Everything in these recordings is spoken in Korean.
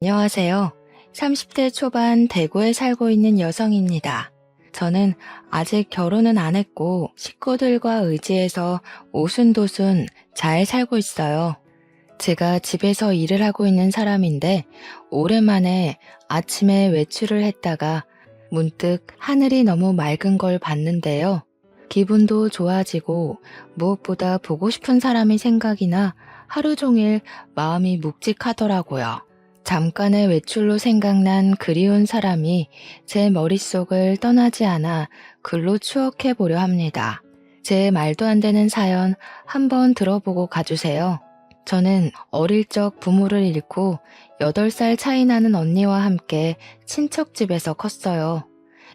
안녕하세요. 30대 초반 대구에 살고 있는 여성입니다. 저는 아직 결혼은 안 했고 식구들과 의지해서 오순도순 잘 살고 있어요. 제가 집에서 일을 하고 있는 사람인데 오랜만에 아침에 외출을 했다가 문득 하늘이 너무 맑은 걸 봤는데요. 기분도 좋아지고 무엇보다 보고 싶은 사람이 생각이 나 하루 종일 마음이 묵직하더라고요. 잠깐의 외출로 생각난 그리운 사람이 제 머릿속을 떠나지 않아 글로 추억해 보려 합니다. 제 말도 안 되는 사연 한번 들어보고 가주세요. 저는 어릴 적 부모를 잃고 8살 차이 나는 언니와 함께 친척 집에서 컸어요.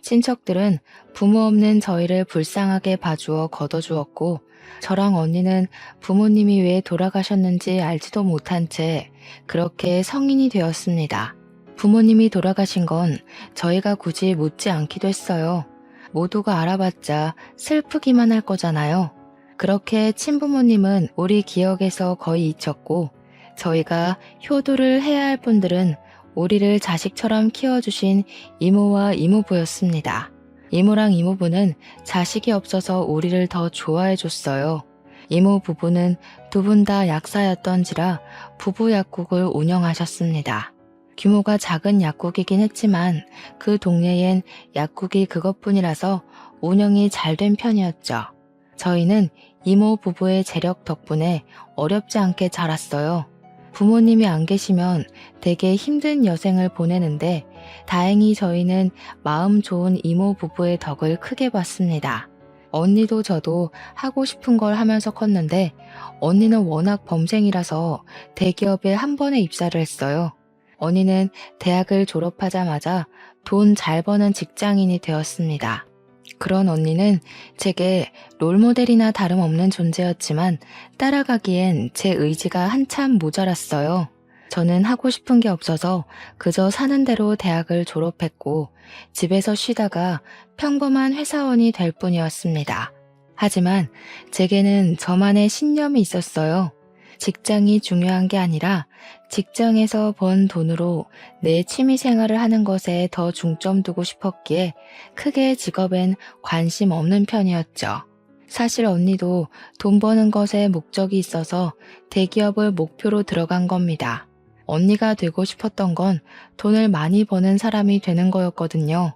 친척들은 부모 없는 저희를 불쌍하게 봐주어 걷어주었고, 저랑 언니는 부모님이 왜 돌아가셨는지 알지도 못한 채 그렇게 성인이 되었습니다. 부모님이 돌아가신 건 저희가 굳이 묻지 않기도 했어요. 모두가 알아봤자 슬프기만 할 거잖아요. 그렇게 친부모님은 우리 기억에서 거의 잊혔고, 저희가 효도를 해야 할 분들은 우리를 자식처럼 키워주신 이모와 이모부였습니다. 이모랑 이모부는 자식이 없어서 우리를 더 좋아해줬어요. 이모 부부는 두 분 다 약사였던지라 부부 약국을 운영하셨습니다. 규모가 작은 약국이긴 했지만 그 동네엔 약국이 그것뿐이라서 운영이 잘 된 편이었죠. 저희는 이모 부부의 재력 덕분에 어렵지 않게 자랐어요. 부모님이 안 계시면 되게 힘든 여생을 보내는데 다행히 저희는 마음 좋은 이모 부부의 덕을 크게 봤습니다. 언니도 저도 하고 싶은 걸 하면서 컸는데 언니는 워낙 범생이라서 대기업에 한 번에 입사를 했어요. 언니는 대학을 졸업하자마자 돈 잘 버는 직장인이 되었습니다. 그런 언니는 제게 롤모델이나 다름없는 존재였지만 따라가기엔 제 의지가 한참 모자랐어요. 저는 하고 싶은 게 없어서 그저 사는 대로 대학을 졸업했고 집에서 쉬다가 평범한 회사원이 될 뿐이었습니다. 하지만 제게는 저만의 신념이 있었어요. 직장이 중요한 게 아니라 직장에서 번 돈으로 내 취미 생활을 하는 것에 더 중점 두고 싶었기에 크게 직업엔 관심 없는 편이었죠. 사실 언니도 돈 버는 것에 목적이 있어서 대기업을 목표로 들어간 겁니다. 언니가 되고 싶었던 건 돈을 많이 버는 사람이 되는 거였거든요.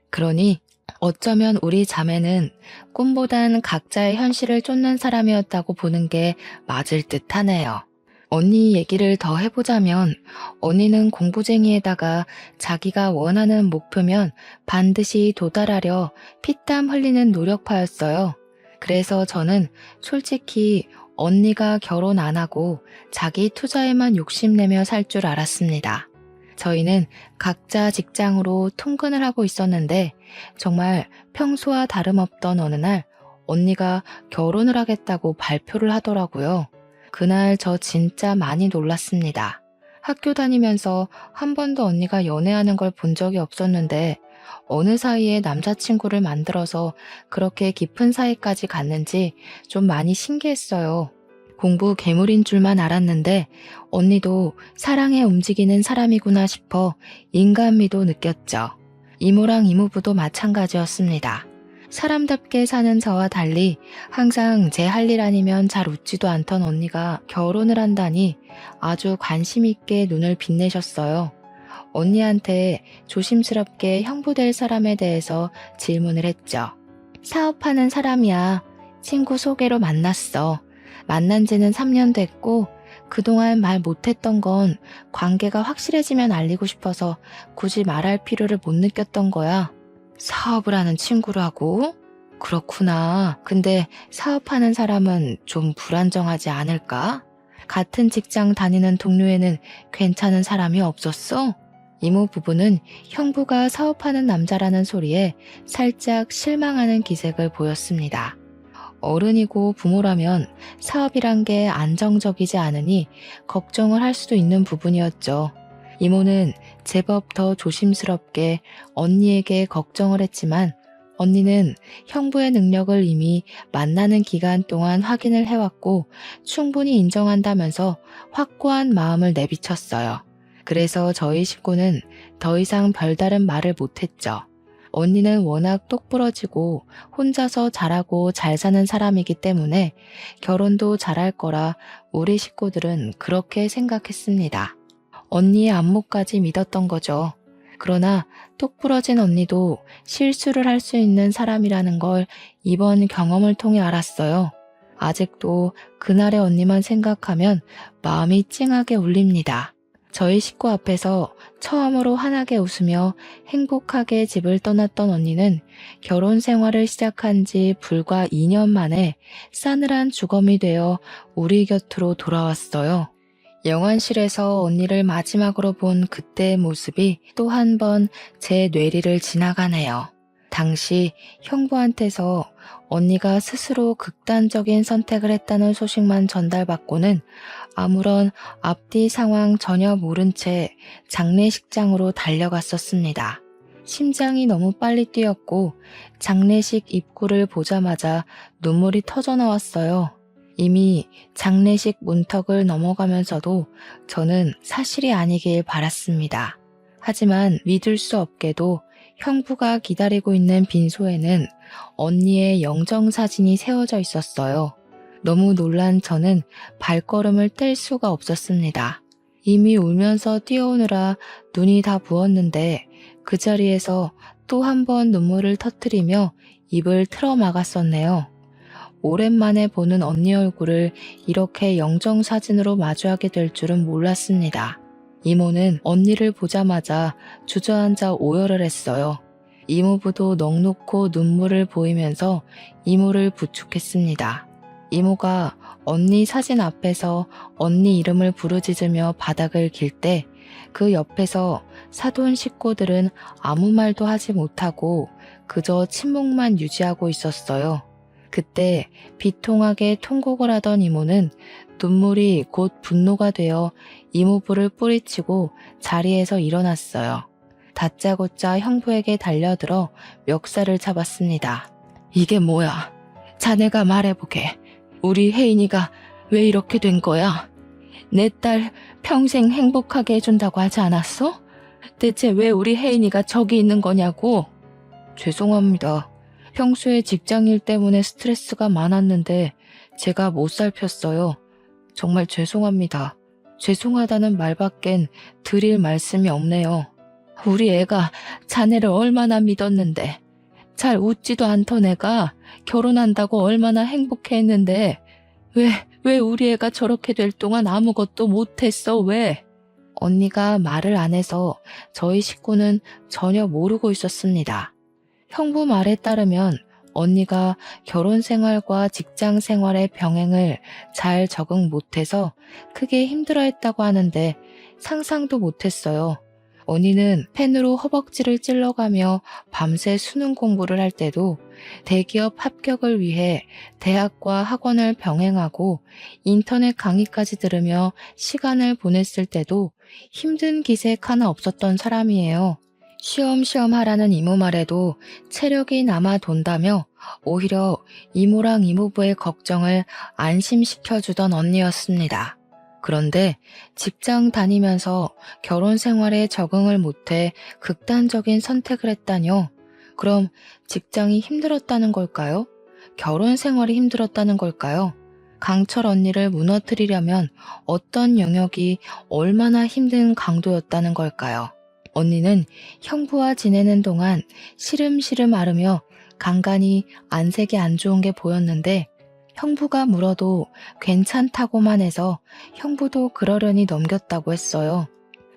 그러니 어쩌면 우리 자매는 꿈보단 각자의 현실을 쫓는 사람이었다고 보는 게 맞을 듯 하네요. 언니 얘기를 더 해보자면 언니는 공부쟁이에다가 자기가 원하는 목표면 반드시 도달하려 피땀 흘리는 노력파였어요. 그래서 저는 솔직히 언니가 결혼 안 하고 자기 투자에만 욕심내며 살 줄 알았습니다. 저희는 각자 직장으로 통근을 하고 있었는데 정말 평소와 다름없던 어느 날 언니가 결혼을 하겠다고 발표를 하더라고요. 그날 저 진짜 많이 놀랐습니다. 학교 다니면서 한 번도 언니가 연애하는 걸 본 적이 없었는데 어느 사이에 남자친구를 만들어서 그렇게 깊은 사이까지 갔는지 좀 많이 신기했어요. 공부 괴물인 줄만 알았는데 언니도 사랑에 움직이는 사람이구나 싶어 인간미도 느꼈죠. 이모랑 이모부도 마찬가지였습니다. 사람답게 사는 저와 달리 항상 제 할 일 아니면 잘 웃지도 않던 언니가 결혼을 한다니 아주 관심 있게 눈을 빛내셨어요. 언니한테 조심스럽게 형부될 사람에 대해서 질문을 했죠. 사업하는 사람이야. 친구 소개로 만났어. 만난 지는 3년 됐고 그동안 말 못했던 건 관계가 확실해지면 알리고 싶어서 굳이 말할 필요를 못 느꼈던 거야. 사업을 하는 친구라고? 그렇구나. 근데 사업하는 사람은 좀 불안정하지 않을까? 같은 직장 다니는 동료에는 괜찮은 사람이 없었어? 이모 부부는 형부가 사업하는 남자라는 소리에 살짝 실망하는 기색을 보였습니다. 어른이고 부모라면 사업이란 게 안정적이지 않으니 걱정을 할 수도 있는 부분이었죠. 이모는 제법 더 조심스럽게 언니에게 걱정을 했지만 언니는 형부의 능력을 이미 만나는 기간 동안 확인을 해왔고 충분히 인정한다면서 확고한 마음을 내비쳤어요. 그래서 저희 식구는 더 이상 별다른 말을 못했죠. 언니는 워낙 똑부러지고 혼자서 잘하고 잘 사는 사람이기 때문에 결혼도 잘할 거라 우리 식구들은 그렇게 생각했습니다. 언니의 안목까지 믿었던 거죠. 그러나 똑부러진 언니도 실수를 할 수 있는 사람이라는 걸 이번 경험을 통해 알았어요. 아직도 그날의 언니만 생각하면 마음이 찡하게 울립니다. 저희 식구 앞에서 처음으로 환하게 웃으며 행복하게 집을 떠났던 언니는 결혼 생활을 시작한 지 불과 2년 만에 싸늘한 주검이 되어 우리 곁으로 돌아왔어요. 영안실에서 언니를 마지막으로 본 그때의 모습이 또 한 번 제 뇌리를 지나가네요. 당시 형부한테서 언니가 스스로 극단적인 선택을 했다는 소식만 전달받고는 아무런 앞뒤 상황 전혀 모른 채 장례식장으로 달려갔었습니다. 심장이 너무 빨리 뛰었고 장례식 입구를 보자마자 눈물이 터져 나왔어요. 이미 장례식 문턱을 넘어가면서도 저는 사실이 아니길 바랐습니다. 하지만 믿을 수 없게도 형부가 기다리고 있는 빈소에는 언니의 영정사진이 세워져 있었어요. 너무 놀란 저는 발걸음을 뗄 수가 없었습니다. 이미 울면서 뛰어오느라 눈이 다 부었는데 그 자리에서 또 한 번 눈물을 터뜨리며 입을 틀어 막았었네요. 오랜만에 보는 언니 얼굴을 이렇게 영정사진으로 마주하게 될 줄은 몰랐습니다. 이모는 언니를 보자마자 주저앉아 오열을 했어요. 이모부도 넋놓고 눈물을 보이면서 이모를 부축했습니다. 이모가 언니 사진 앞에서 언니 이름을 부르짖으며 바닥을 길 때 그 옆에서 사돈 식구들은 아무 말도 하지 못하고 그저 침묵만 유지하고 있었어요. 그때 비통하게 통곡을 하던 이모는 눈물이 곧 분노가 되어 이모부를 뿌리치고 자리에서 일어났어요. 다짜고짜 형부에게 달려들어 멱살을 잡았습니다. 이게 뭐야? 자네가 말해보게. 우리 혜인이가 왜 이렇게 된 거야? 내 딸 평생 행복하게 해준다고 하지 않았어? 대체 왜 우리 혜인이가 저기 있는 거냐고? 죄송합니다. 평소에 직장일 때문에 스트레스가 많았는데 제가 못 살폈어요. 정말 죄송합니다. 죄송하다는 말밖엔 드릴 말씀이 없네요. 우리 애가 자네를 얼마나 믿었는데, 잘 웃지도 않던 애가 결혼한다고 얼마나 행복해했는데 왜 우리 애가 저렇게 될 동안 아무것도 못했어, 왜? 언니가 말을 안 해서 저희 식구는 전혀 모르고 있었습니다. 형부 말에 따르면 언니가 결혼 생활과 직장 생활의 병행을 잘 적응 못해서 크게 힘들어했다고 하는데 상상도 못했어요. 언니는 펜으로 허벅지를 찔러가며 밤새 수능 공부를 할 때도 대기업 합격을 위해 대학과 학원을 병행하고 인터넷 강의까지 들으며 시간을 보냈을 때도 힘든 기색 하나 없었던 사람이에요. 쉬엄쉬엄 하라는 이모 말에도 체력이 남아 돈다며 오히려 이모랑 이모부의 걱정을 안심시켜주던 언니였습니다. 그런데 직장 다니면서 결혼 생활에 적응을 못해 극단적인 선택을 했다뇨. 그럼 직장이 힘들었다는 걸까요? 결혼 생활이 힘들었다는 걸까요? 강철 언니를 무너뜨리려면 어떤 영역이 얼마나 힘든 강도였다는 걸까요? 언니는 형부와 지내는 동안 시름시름 앓으며 간간히 안색이 안 좋은 게 보였는데 형부가 물어도 괜찮다고만 해서 형부도 그러려니 넘겼다고 했어요.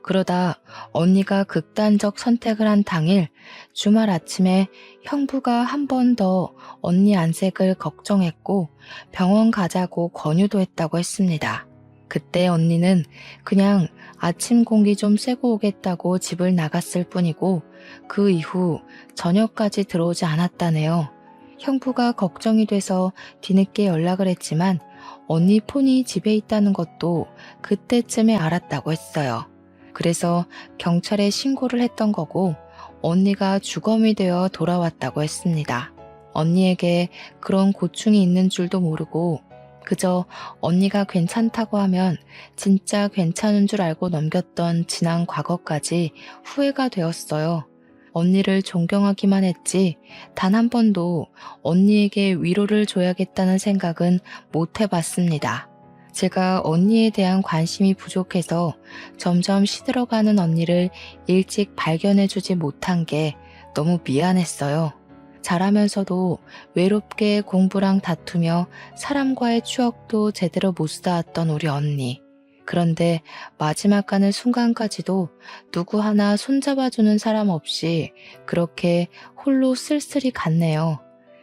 그러다 언니가 극단적 선택을 한 당일 주말 아침에 형부가 한 번 더 언니 안색을 걱정했고 병원 가자고 권유도 했다고 했습니다. 그때 언니는 그냥 아침 공기 좀 쐬고 오겠다고 집을 나갔을 뿐이고 그 이후 저녁까지 들어오지 않았다네요. 형부가 걱정이 돼서 뒤늦게 연락을 했지만 언니 폰이 집에 있다는 것도 그때쯤에 알았다고 했어요. 그래서 경찰에 신고를 했던 거고 언니가 주검이 되어 돌아왔다고 했습니다. 언니에게 그런 고충이 있는 줄도 모르고 그저 언니가 괜찮다고 하면 진짜 괜찮은 줄 알고 넘겼던 지난 과거까지 후회가 되었어요. 언니를 존경하기만 했지 단 한 번도 언니에게 위로를 줘야겠다는 생각은 못 해봤습니다. 제가 언니에 대한 관심이 부족해서 점점 시들어가는 언니를 일찍 발견해주지 못한 게 너무 미안했어요. 자라면서도 외롭게 공부랑 다투며 사람과의 추억도 제대로 못 쌓았던 우리 언니. 그런데 마지막 가는 순간까지도 누구 하나 손잡아주는 사람 없이 그렇게 홀로 쓸쓸히 갔네요.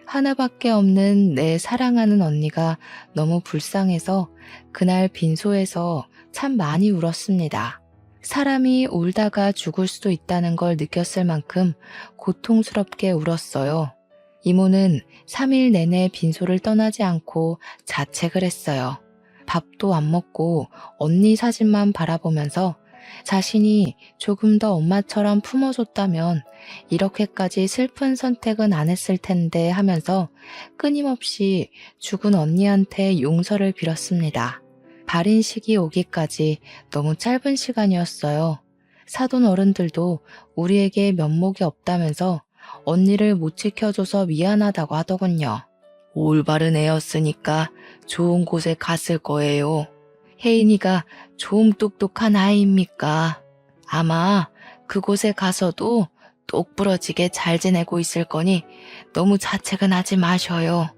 하나밖에 없는 내 사랑하는 언니가 너무 불쌍해서 그날 빈소에서 참 많이 울었습니다. 사람이 울다가 죽을 수도 있다는 걸 느꼈을 만큼 고통스럽게 울었어요. 이모는 3일 내내 빈소를 떠나지 않고 자책을 했어요. 밥도 안 먹고 언니 사진만 바라보면서 자신이 조금 더 엄마처럼 품어줬다면 이렇게까지 슬픈 선택은 안 했을 텐데 하면서 끊임없이 죽은 언니한테 용서를 빌었습니다. 발인식이 오기까지 너무 짧은 시간이었어요. 사돈 어른들도 우리에게 면목이 없다면서 언니를 못 지켜줘서 미안하다고 하더군요. 올바른 애였으니까 좋은 곳에 갔을 거예요. 혜인이가 좀 똑똑한 아이입니까? 아마 그곳에 가서도 똑부러지게 잘 지내고 있을 거니 너무 자책은 하지 마셔요.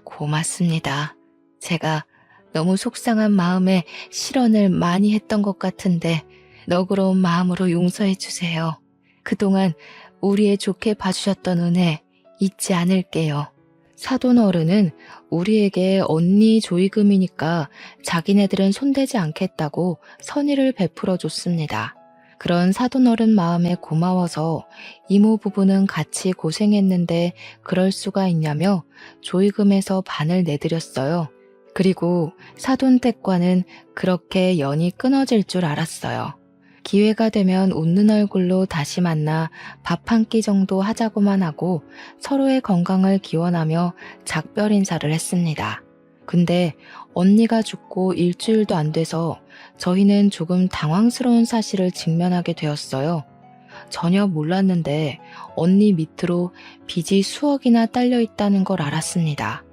고맙습니다. 제가 너무 속상한 마음에 실언을 많이 했던 것 같은데 너그러운 마음으로 용서해 주세요. 그동안 우리의 좋게 봐주셨던 은혜 잊지 않을게요. 사돈 어른은 우리에게 언니 조의금이니까 자기네들은 손대지 않겠다고 선의를 베풀어 줬습니다. 그런 사돈 어른 마음에 고마워서 이모 부부는 같이 고생했는데 그럴 수가 있냐며 조의금에서 반을 내드렸어요. 그리고 사돈 댁과는 그렇게 연이 끊어질 줄 알았어요. 기회가 되면 웃는 얼굴로 다시 만나 밥 한 끼 정도 하자고만 하고 서로의 건강을 기원하며 작별 인사를 했습니다. 근데 언니가 죽고 일주일도 안 돼서 저희는 조금 당황스러운 사실을 직면하게 되었어요. 전혀 몰랐는데 언니 밑으로 빚이 수억이나 딸려 있다는 걸 알았습니다.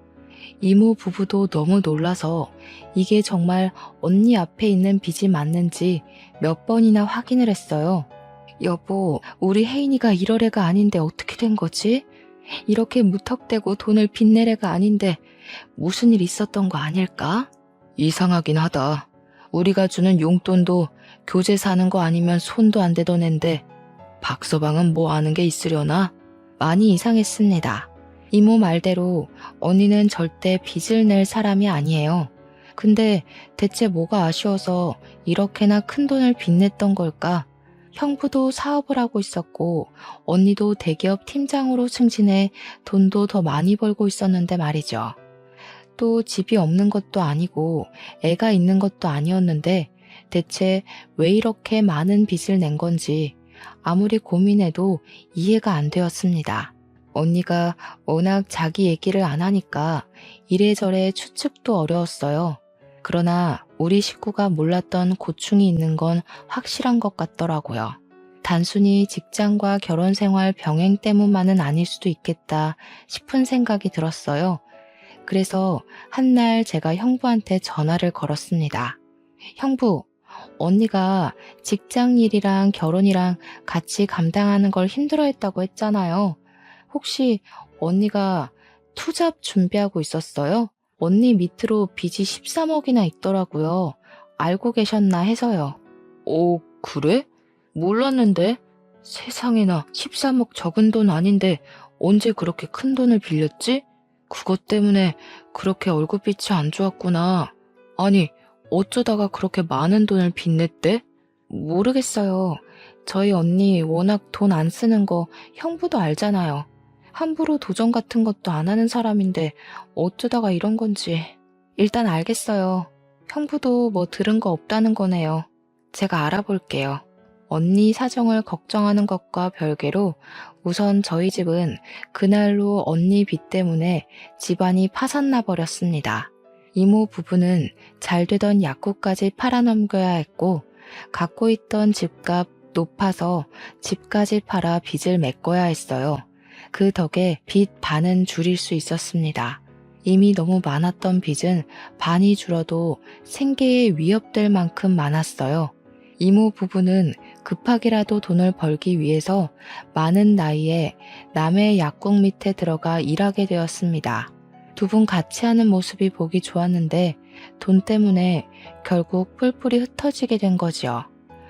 이모 부부도 너무 놀라서 이게 정말 언니 앞에 있는 빚이 맞는지 몇 번이나 확인을 했어요. 여보, 우리 혜인이가 이럴 애가 아닌데 어떻게 된 거지? 이렇게 무턱대고 돈을 빚낼 애가 아닌데 무슨 일 있었던 거 아닐까? 이상하긴 하다. 우리가 주는 용돈도 교재 사는 거 아니면 손도 안 대던 앤데 박서방은 뭐 아는 게 있으려나? 많이 이상했습니다. 이모 말대로 언니는 절대 빚을 낼 사람이 아니에요. 근데 대체 뭐가 아쉬워서 이렇게나 큰 돈을 빚냈던 걸까? 형부도 사업을 하고 있었고 언니도 대기업 팀장으로 승진해 돈도 더 많이 벌고 있었는데 말이죠. 또 집이 없는 것도 아니고 애가 있는 것도 아니었는데 대체 왜 이렇게 많은 빚을 낸 건지 아무리 고민해도 이해가 안 되었습니다. 언니가 워낙 자기 얘기를 안 하니까 이래저래 추측도 어려웠어요. 그러나 우리 식구가 몰랐던 고충이 있는 건 확실한 것 같더라고요. 단순히 직장과 결혼 생활 병행 때문만은 아닐 수도 있겠다 싶은 생각이 들었어요. 그래서 한날 제가 형부한테 전화를 걸었습니다. 형부, 언니가 직장 일이랑 결혼이랑 같이 감당하는 걸 힘들어했다고 했잖아요. 혹시 언니가 투잡 준비하고 있었어요? 언니 밑으로 빚이 13억이나 있더라고요. 알고 계셨나 해서요. 오, 그래? 몰랐는데? 세상에나 13억 적은 돈 아닌데 언제 그렇게 큰 돈을 빌렸지? 그것 때문에 그렇게 얼굴빛이 안 좋았구나. 아니, 어쩌다가 그렇게 많은 돈을 빚냈대? 모르겠어요. 저희 언니 워낙 돈 안 쓰는 거 형부도 알잖아요. 함부로 도전 같은 것도 안 하는 사람인데 어쩌다가 이런 건지. 일단 알겠어요. 형부도 뭐 들은 거 없다는 거네요. 제가 알아볼게요. 언니 사정을 걱정하는 것과 별개로 우선 저희 집은 그날로 언니 빚 때문에 집안이 파산나 버렸습니다. 이모 부부는 잘 되던 약국까지 팔아넘겨야 했고 갖고 있던 집값 높아서 집까지 팔아 빚을 메꿔야 했어요. 그 덕에 빚 반은 줄일 수 있었습니다. 이미 너무 많았던 빚은 반이 줄어도 생계에 위협될 만큼 많았어요. 이모 부부는 급하게라도 돈을 벌기 위해서 많은 나이에 남의 약국 밑에 들어가 일하게 되었습니다. 두 분 같이 하는 모습이 보기 좋았는데 돈 때문에 결국 뿔뿔이 흩어지게 된 거지요.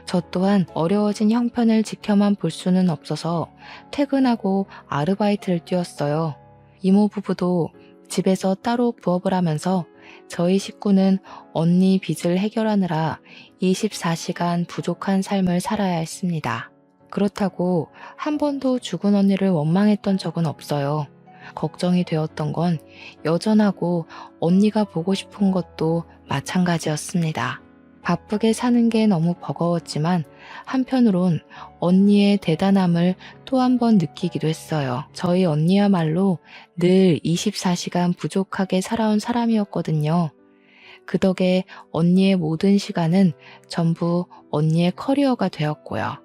저 또한 어려워진 형편을 지켜만 볼 수는 없어서 퇴근하고 아르바이트를 뛰었어요. 이모 부부도 집에서 따로 부업을 하면서 저희 식구는 언니 빚을 해결하느라 24시간 부족한 삶을 살아야 했습니다. 그렇다고 한 번도 죽은 언니를 원망했던 적은 없어요. 걱정이 되었던 건 여전하고 언니가 보고 싶은 것도 마찬가지였습니다. 바쁘게 사는 게 너무 버거웠지만 한편으론 언니의 대단함을 또 한 번 느끼기도 했어요. 저희 언니야말로 늘 24시간 부족하게 살아온 사람이었거든요. 그 덕에 언니의 모든 시간은 전부 언니의 커리어가 되었고요.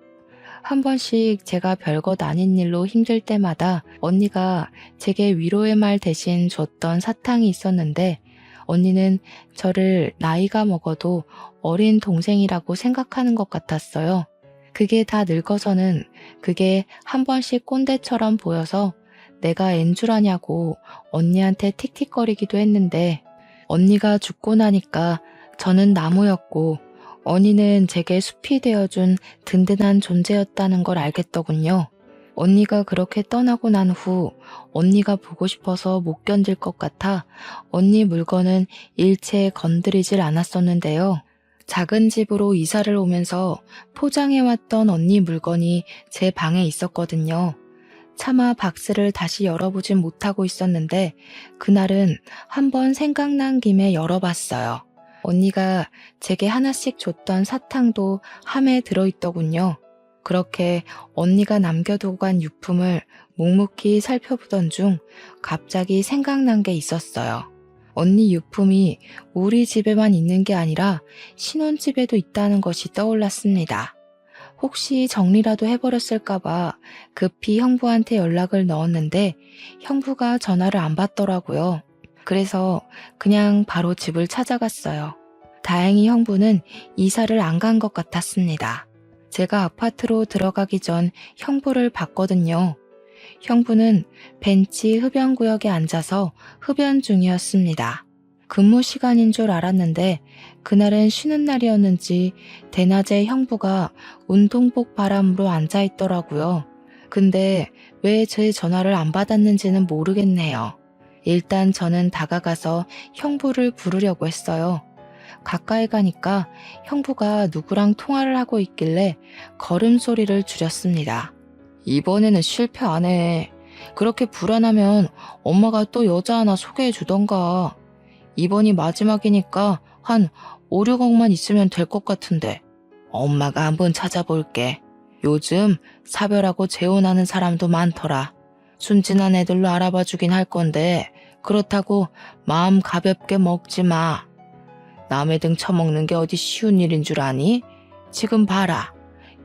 한 번씩 제가 별것 아닌 일로 힘들 때마다 언니가 제게 위로의 말 대신 줬던 사탕이 있었는데 언니는 저를 나이가 먹어도 어린 동생이라고 생각하는 것 같았어요. 그게 다 늙어서는 그게 한 번씩 꼰대처럼 보여서 내가 앤 줄 아냐고 언니한테 틱틱거리기도 했는데 언니가 죽고 나니까 저는 나무였고 언니는 제게 숲이 되어준 든든한 존재였다는 걸 알겠더군요. 언니가 그렇게 떠나고 난 후 언니가 보고 싶어서 못 견딜 것 같아 언니 물건은 일체 건드리질 않았었는데요. 작은 집으로 이사를 오면서 포장해왔던 언니 물건이 제 방에 있었거든요. 차마 박스를 다시 열어보진 못하고 있었는데 그날은 한번 생각난 김에 열어봤어요. 언니가 제게 하나씩 줬던 사탕도 함에 들어있더군요. 그렇게 언니가 남겨두고 간 유품을 묵묵히 살펴보던 중 갑자기 생각난 게 있었어요. 언니 유품이 우리 집에만 있는 게 아니라 신혼집에도 있다는 것이 떠올랐습니다. 혹시 정리라도 해버렸을까봐 급히 형부한테 연락을 넣었는데 형부가 전화를 안 받더라고요. 그래서 그냥 바로 집을 찾아갔어요. 다행히 형부는 이사를 안 간 것 같았습니다. 제가 아파트로 들어가기 전 형부를 봤거든요. 형부는 벤치 흡연구역에 앉아서 흡연 중이었습니다. 근무 시간인 줄 알았는데 그날은 쉬는 날이었는지 대낮에 형부가 운동복 바람으로 앉아있더라고요. 근데 왜 제 전화를 안 받았는지는 모르겠네요. 일단 저는 다가가서 형부를 부르려고 했어요. 가까이 가니까 형부가 누구랑 통화를 하고 있길래 걸음소리를 줄였습니다. 이번에는 실패 안 해. 그렇게 불안하면 엄마가 또 여자 하나 소개해 주던가. 이번이 마지막이니까 한 5, 6억만 있으면 될 것 같은데. 엄마가 한번 찾아볼게. 요즘 사별하고 재혼하는 사람도 많더라. 순진한 애들로 알아봐 주긴 할 건데 그렇다고 마음 가볍게 먹지 마. 남의 등 처먹는 게 어디 쉬운 일인 줄 아니? 지금 봐라.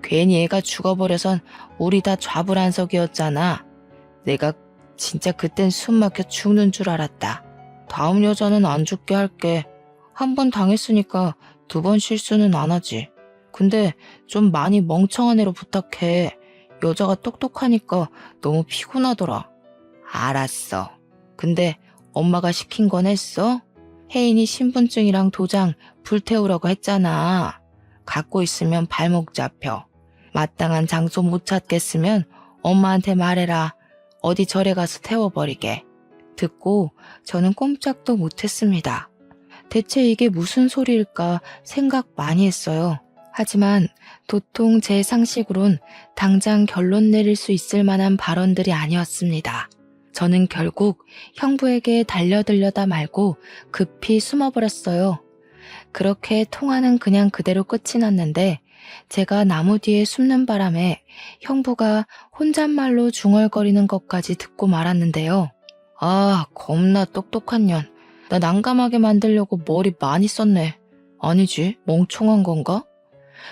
괜히 애가 죽어버려선 우리 다 좌불안석이었잖아. 내가 진짜 그땐 숨 막혀 죽는 줄 알았다. 다음 여자는 안 죽게 할게. 한 번 당했으니까 두 번 실수는 안 하지. 근데 좀 많이 멍청한 애로 부탁해. 여자가 똑똑하니까 너무 피곤하더라. 알았어. 근데 엄마가 시킨 건 했어? 혜인이 신분증이랑 도장 불태우라고 했잖아. 갖고 있으면 발목 잡혀. 마땅한 장소 못 찾겠으면 엄마한테 말해라. 어디 절에 가서 태워버리게. 듣고 저는 꼼짝도 못했습니다. 대체 이게 무슨 소리일까 생각 많이 했어요. 하지만 도통 제 상식으론 당장 결론 내릴 수 있을 만한 발언들이 아니었습니다. 저는 결국 형부에게 달려들려다 말고 급히 숨어버렸어요. 그렇게 통화는 그냥 그대로 끝이 났는데 제가 나무 뒤에 숨는 바람에 형부가 혼잣말로 중얼거리는 것까지 듣고 말았는데요. 아, 겁나 똑똑한 년. 나 난감하게 만들려고 머리 많이 썼네. 아니지, 멍청한 건가?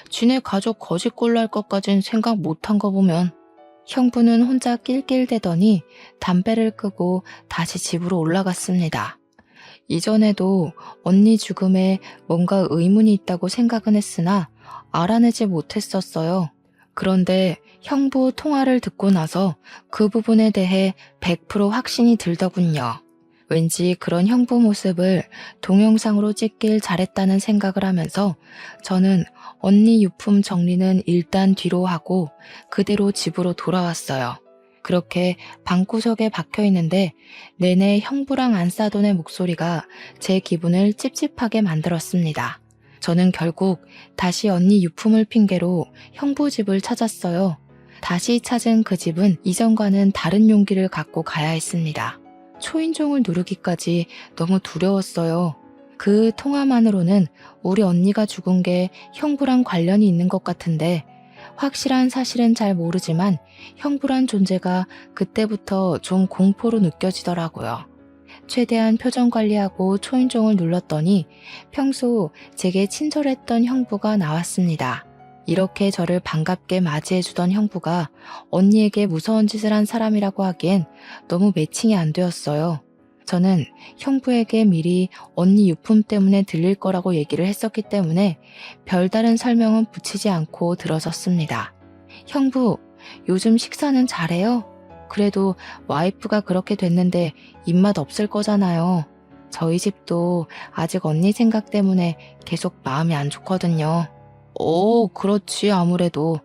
지네 가족 거짓골로 할 것까진 생각 못한 거 보면. 형부는 혼자 낄낄대더니 담배를 끄고 다시 집으로 올라갔습니다. 이전에도 언니 죽음에 뭔가 의문이 있다고 생각은 했으나 알아내지 못했었어요. 그런데 형부 통화를 듣고 나서 그 부분에 대해 100% 확신이 들더군요. 왠지 그런 형부 모습을 동영상으로 찍길 잘했다는 생각을 하면서 저는 언니 유품 정리는 일단 뒤로 하고 그대로 집으로 돌아왔어요. 그렇게 방구석에 박혀 있는데 내내 형부랑 안싸돈의 목소리가 제 기분을 찝찝하게 만들었습니다. 저는 결국 다시 언니 유품을 핑계로 형부 집을 찾았어요. 다시 찾은 그 집은 이전과는 다른 용기를 갖고 가야 했습니다. 초인종을 누르기까지 너무 두려웠어요. 그 통화만으로는 우리 언니가 죽은 게 형부랑 관련이 있는 것 같은데 확실한 사실은 잘 모르지만 형부란 존재가 그때부터 좀 공포로 느껴지더라고요. 최대한 표정 관리하고 초인종을 눌렀더니 평소 제게 친절했던 형부가 나왔습니다. 이렇게 저를 반갑게 맞이해주던 형부가 언니에게 무서운 짓을 한 사람이라고 하기엔 너무 매칭이 안 되었어요. 저는 형부에게 미리 언니 유품 때문에 들릴 거라고 얘기를 했었기 때문에 별다른 설명은 붙이지 않고 들어섰습니다. 형부, 요즘 식사는 잘해요? 그래도 와이프가 그렇게 됐는데 입맛 없을 거잖아요. 저희 집도 아직 언니 생각 때문에 계속 마음이 안 좋거든요. 그렇지 아무래도.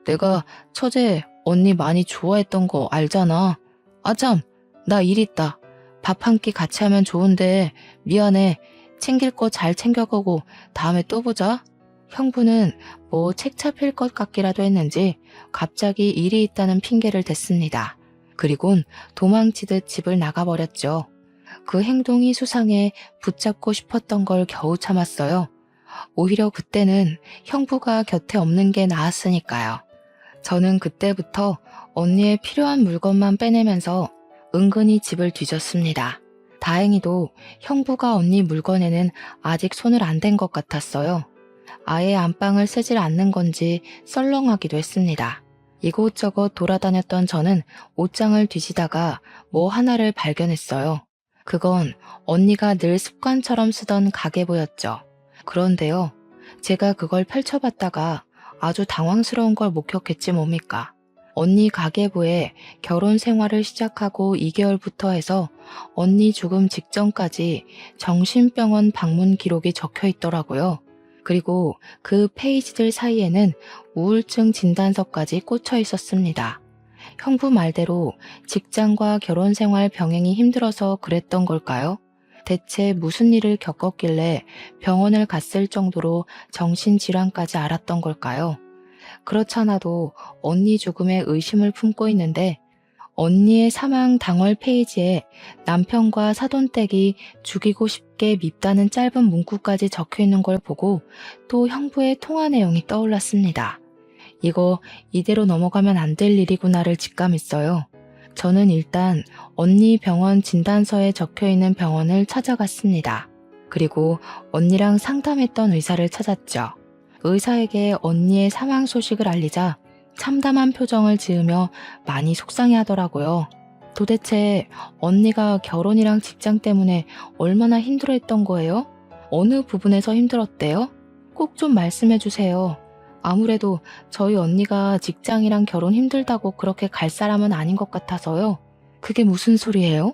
내가 처제 언니 많이 좋아했던 거 알잖아. 아참, 나 일 있다. 밥 한 끼 같이 하면 좋은데 미안해. 챙길 거 잘 챙겨가고 다음에 또 보자. 형부는 뭐 책 잡힐 것 같기라도 했는지 갑자기 일이 있다는 핑계를 댔습니다. 그리곤 도망치듯 집을 나가버렸죠. 그 행동이 수상해 붙잡고 싶었던 걸 겨우 참았어요. 오히려 그때는 형부가 곁에 없는 게 나았으니까요. 저는 그때부터 언니의 필요한 물건만 빼내면서 은근히 집을 뒤졌습니다. 다행히도 형부가 언니 물건에는 아직 손을 안 댄 것 같았어요. 아예 안방을 쓰질 않는 건지 썰렁하기도 했습니다. 이곳저곳 돌아다녔던 저는 옷장을 뒤지다가 뭐 하나를 발견했어요. 그건 언니가 늘 습관처럼 쓰던 가계부였죠. 그런데요, 제가 그걸 펼쳐봤다가 아주 당황스러운 걸 목격했지 뭡니까? 언니 가계부에 결혼 생활을 시작하고 2개월부터 해서 언니 죽음 직전까지 정신병원 방문 기록이 적혀 있더라고요. 그리고 그 페이지들 사이에는 우울증 진단서까지 꽂혀 있었습니다. 형부 말대로 직장과 결혼 생활 병행이 힘들어서 그랬던 걸까요? 대체 무슨 일을 겪었길래 병원을 갔을 정도로 정신질환까지 앓았던 걸까요? 그렇잖아도 언니 죽음에 의심을 품고 있는데 언니의 사망 당월 페이지에 남편과 사돈댁이 죽이고 싶게 밉다는 짧은 문구까지 적혀 있는 걸 보고 또 형부의 통화 내용이 떠올랐습니다. 이거 이대로 넘어가면 안 될 일이구나를 직감했어요. 저는 일단 언니 병원 진단서에 적혀있는 병원을 찾아갔습니다. 그리고 언니랑 상담했던 의사를 찾았죠. 의사에게 언니의 사망 소식을 알리자 참담한 표정을 지으며 많이 속상해하더라고요. 도대체 언니가 결혼이랑 직장 때문에 얼마나 힘들어했던 거예요? 어느 부분에서 힘들었대요? 꼭 좀 말씀해 주세요. 아무래도 저희 언니가 직장이랑 결혼 힘들다고 그렇게 갈 사람은 아닌 것 같아서요. 그게 무슨 소리예요?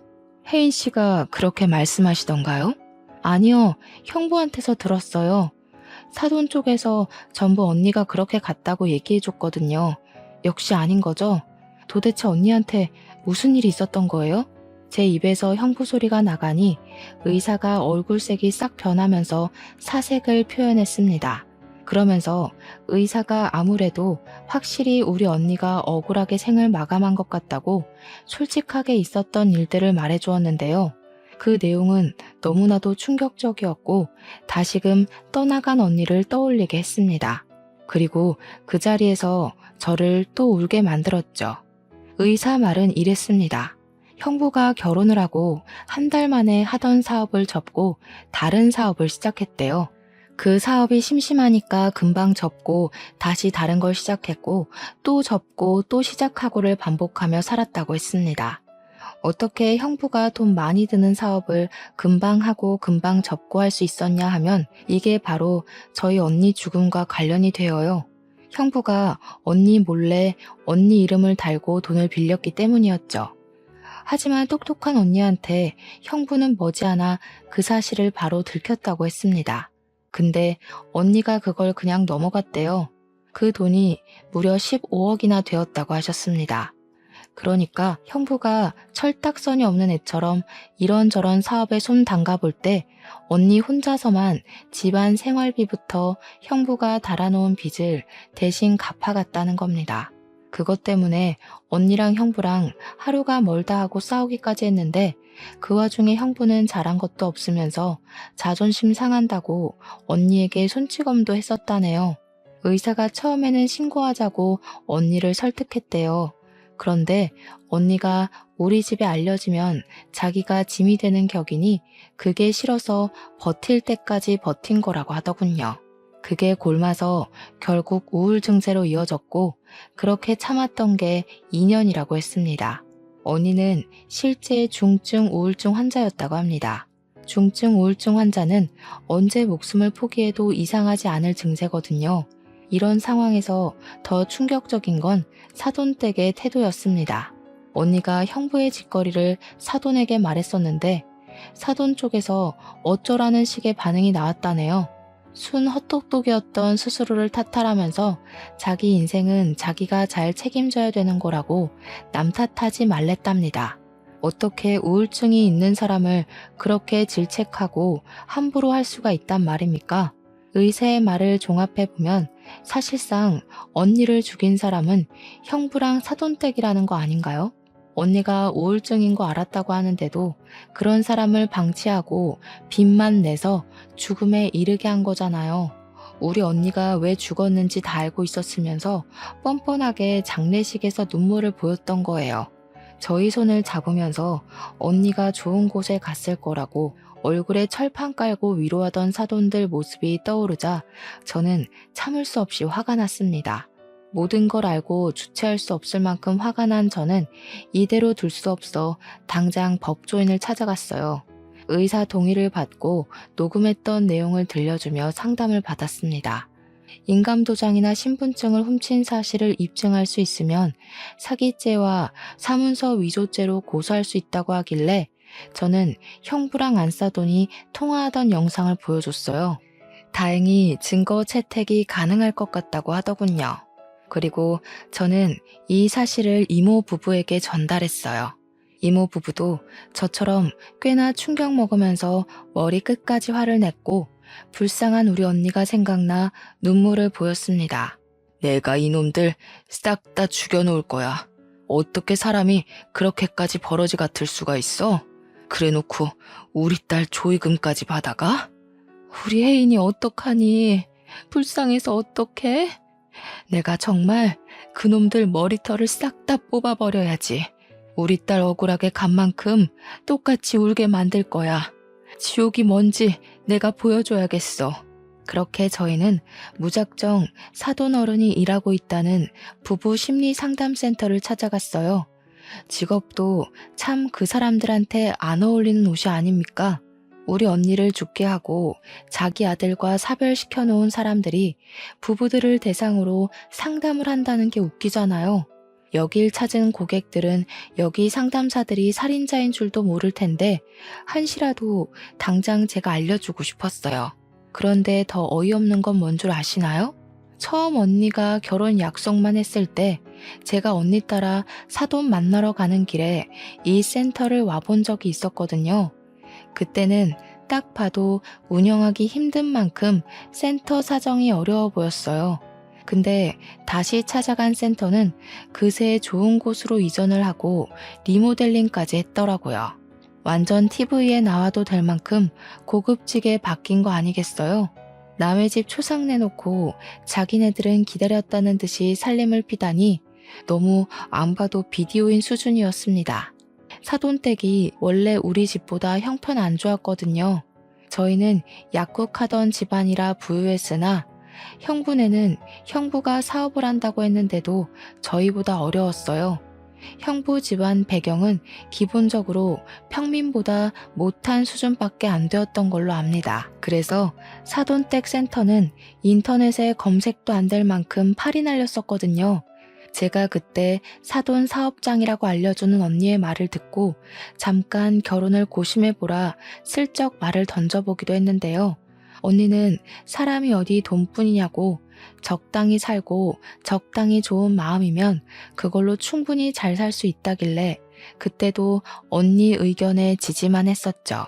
혜인 씨가 그렇게 말씀하시던가요? 아니요, 형부한테서 들었어요. 사돈 쪽에서 전부 언니가 그렇게 갔다고 얘기해줬거든요. 역시 아닌 거죠? 도대체 언니한테 무슨 일이 있었던 거예요? 제 입에서 형부 소리가 나가니 의사가 얼굴색이 싹 변하면서 사색을 표현했습니다. 그러면서 의사가 아무래도 확실히 우리 언니가 억울하게 생을 마감한 것 같다고 솔직하게 있었던 일들을 말해주었는데요. 그 내용은 너무나도 충격적이었고 다시금 떠나간 언니를 떠올리게 했습니다. 그리고 그 자리에서 저를 또 울게 만들었죠. 의사 말은 이랬습니다. 형부가 결혼을 하고 한 달 만에 하던 사업을 접고 다른 사업을 시작했대요. 그 사업이 심심하니까 금방 접고 다시 다른 걸 시작했고 또 접고 또 시작하고를 반복하며 살았다고 했습니다. 어떻게 형부가 돈 많이 드는 사업을 금방 하고 금방 접고 할 수 있었냐 하면 이게 바로 저희 언니 죽음과 관련이 되어요. 형부가 언니 몰래 언니 이름을 달고 돈을 빌렸기 때문이었죠. 하지만 똑똑한 언니한테 형부는 머지않아 그 사실을 바로 들켰다고 했습니다. 근데 언니가 그걸 그냥 넘어갔대요. 그 돈이 무려 15억이나 되었다고 하셨습니다. 그러니까 형부가 철딱선이 없는 애처럼 이런저런 사업에 손 담가볼 때 언니 혼자서만 집안 생활비부터 형부가 달아놓은 빚을 대신 갚아갔다는 겁니다. 그것 때문에 언니랑 형부랑 하루가 멀다 하고 싸우기까지 했는데 그 와중에 형부는 잘한 것도 없으면서 자존심 상한다고 언니에게 손찌검도 했었다네요. 의사가 처음에는 신고하자고 언니를 설득했대요. 그런데 언니가 우리 집에 알려지면 자기가 짐이 되는 격이니 그게 싫어서 버틸 때까지 버틴 거라고 하더군요. 그게 골마서 결국 우울 증세로 이어졌고 그렇게 참았던 게 2년이라고 했습니다. 언니는 실제 중증 우울증 환자였다고 합니다. 중증 우울증 환자는 언제 목숨을 포기해도 이상하지 않을 증세거든요. 이런 상황에서 더 충격적인 건 사돈댁의 태도였습니다. 언니가 형부의 짓거리를 사돈에게 말했었는데 사돈 쪽에서 어쩌라는 식의 반응이 나왔다네요. 순 헛똑똑이었던 스스로를 탓하라면서 자기 인생은 자기가 잘 책임져야 되는 거라고 남 탓하지 말랬답니다. 어떻게 우울증이 있는 사람을 그렇게 질책하고 함부로 할 수가 있단 말입니까? 의사의 말을 종합해보면 사실상 언니를 죽인 사람은 형부랑 사돈댁이라는 거 아닌가요? 언니가 우울증인 거 알았다고 하는데도 그런 사람을 방치하고 빚만 내서 죽음에 이르게 한 거잖아요. 우리 언니가 왜 죽었는지 다 알고 있었으면서 뻔뻔하게 장례식에서 눈물을 보였던 거예요. 저희 손을 잡으면서 언니가 좋은 곳에 갔을 거라고 얼굴에 철판 깔고 위로하던 사돈들 모습이 떠오르자 저는 참을 수 없이 화가 났습니다. 모든 걸 알고 주체할 수 없을 만큼 화가 난 저는 이대로 둘 수 없어 당장 법조인을 찾아갔어요. 의사 동의를 받고 녹음했던 내용을 들려주며 상담을 받았습니다. 인감도장이나 신분증을 훔친 사실을 입증할 수 있으면 사기죄와 사문서 위조죄로 고소할 수 있다고 하길래 저는 형부랑 안사돈이 통화하던 영상을 보여줬어요. 다행히 증거 채택이 가능할 것 같다고 하더군요. 그리고 저는 이 사실을 이모 부부에게 전달했어요. 이모 부부도 저처럼 꽤나 충격 먹으면서 머리 끝까지 화를 냈고 불쌍한 우리 언니가 생각나 눈물을 보였습니다. 내가 이놈들 싹 다 죽여놓을 거야. 어떻게 사람이 그렇게까지 버러지 같을 수가 있어? 그래놓고 우리 딸 조의금까지 받아가? 우리 혜인이 어떡하니? 불쌍해서 어떡해? 내가 정말 그놈들 머리털을 싹 다 뽑아버려야지. 우리 딸 억울하게 간 만큼 똑같이 울게 만들 거야. 지옥이 뭔지 내가 보여줘야겠어. 그렇게 저희는 무작정 사돈 어른이 일하고 있다는 부부 심리 상담센터를 찾아갔어요. 직업도 참 그 사람들한테 안 어울리는 옷이 아닙니까? 우리 언니를 죽게 하고 자기 아들과 사별시켜 놓은 사람들이 부부들을 대상으로 상담을 한다는 게 웃기잖아요. 여길 찾은 고객들은 여기 상담사들이 살인자인 줄도 모를 텐데 한시라도 당장 제가 알려주고 싶었어요. 그런데 더 어이없는 건 뭔 줄 아시나요? 처음 언니가 결혼 약속만 했을 때 제가 언니 따라 사돈 만나러 가는 길에 이 센터를 와본 적이 있었거든요. 그때는 딱 봐도 운영하기 힘든 만큼 센터 사정이 어려워 보였어요. 근데 다시 찾아간 센터는 그새 좋은 곳으로 이전을 하고 리모델링까지 했더라고요. 완전 TV에 나와도 될 만큼 고급지게 바뀐 거 아니겠어요? 남의 집 초상 내놓고 자기네들은 기다렸다는 듯이 살림을 피다니 너무 안 봐도 비디오인 수준이었습니다. 사돈댁이 원래 우리 집보다 형편 안 좋았거든요. 저희는 약국하던 집안이라 부유했으나 형부네는 형부가 사업을 한다고 했는데도 저희보다 어려웠어요. 형부 집안 배경은 기본적으로 평민보다 못한 수준밖에 안 되었던 걸로 압니다. 그래서 사돈댁 센터는 인터넷에 검색도 안 될 만큼 팔이 날렸었거든요. 제가 그때 사돈 사업장이라고 알려주는 언니의 말을 듣고 잠깐 결혼을 고심해보라 슬쩍 말을 던져보기도 했는데요. 언니는 사람이 어디 돈뿐이냐고 적당히 살고 적당히 좋은 마음이면 그걸로 충분히 잘 살 수 있다길래 그때도 언니 의견에 지지만 했었죠.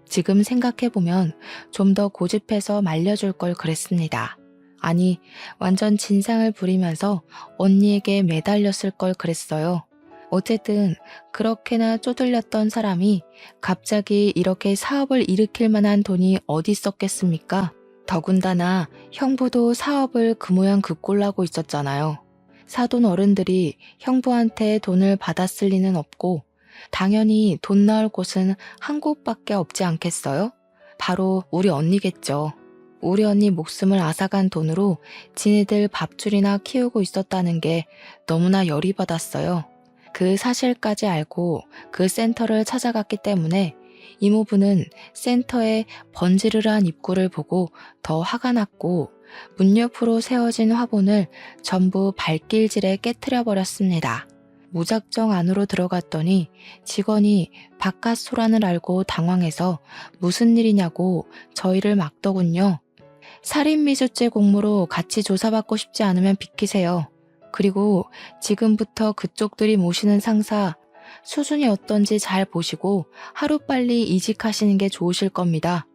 지금 생각해보면 좀 더 고집해서 말려줄 걸 그랬습니다. 아니, 완전 진상을 부리면서 언니에게 매달렸을 걸 그랬어요. 어쨌든 그렇게나 쪼들렸던 사람이 갑자기 이렇게 사업을 일으킬 만한 돈이 어디 있었겠습니까? 더군다나 형부도 사업을 그 모양 그 꼴나고 있었잖아요. 사돈 어른들이 형부한테 돈을 받았을 리는 없고 당연히 돈 나올 곳은 한 곳밖에 없지 않겠어요? 바로 우리 언니겠죠. 우리 언니 목숨을 앗아간 돈으로 지네들 밥줄이나 키우고 있었다는 게 너무나 열이 받았어요. 그 사실까지 알고 그 센터를 찾아갔기 때문에 이모부는 센터의 번지르르한 입구를 보고 더 화가 났고 문 옆으로 세워진 화분을 전부 발길질에 깨트려 버렸습니다. 무작정 안으로 들어갔더니 직원이 바깥 소란을 알고 당황해서 무슨 일이냐고 저희를 막더군요. 살인미수죄 공모로 같이 조사받고 싶지 않으면 비키세요. 그리고 지금부터 그쪽들이 모시는 상사 수준이 어떤지 잘 보시고 하루빨리 이직하시는 게 좋으실 겁니다.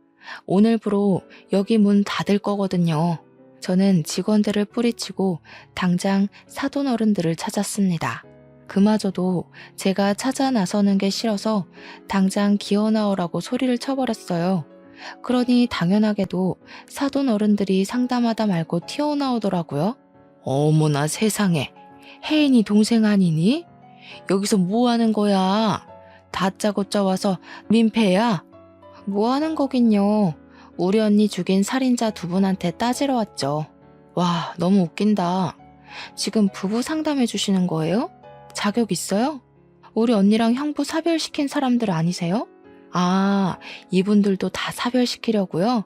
오늘부로 여기 문 닫을 거거든요. 저는 직원들을 뿌리치고 당장 사돈 어른들을 찾았습니다. 그마저도 제가 찾아 나서는 게 싫어서 당장 기어 나오라고 소리를 쳐버렸어요. 그러니 당연하게도 사돈 어른들이 상담하다 말고 튀어나오더라고요. 어머나 세상에, 혜인이 동생 아니니? 여기서 뭐 하는 거야? 다짜고짜 와서 민폐야? 뭐 하는 거긴요. 우리 언니 죽인 살인자 두 분한테 따지러 왔죠. 와, 너무 웃긴다. 지금 부부 상담해 주시는 거예요? 자격 있어요? 우리 언니랑 형부 사별시킨 사람들 아니세요? 아, 이분들도 다 사별시키려고요?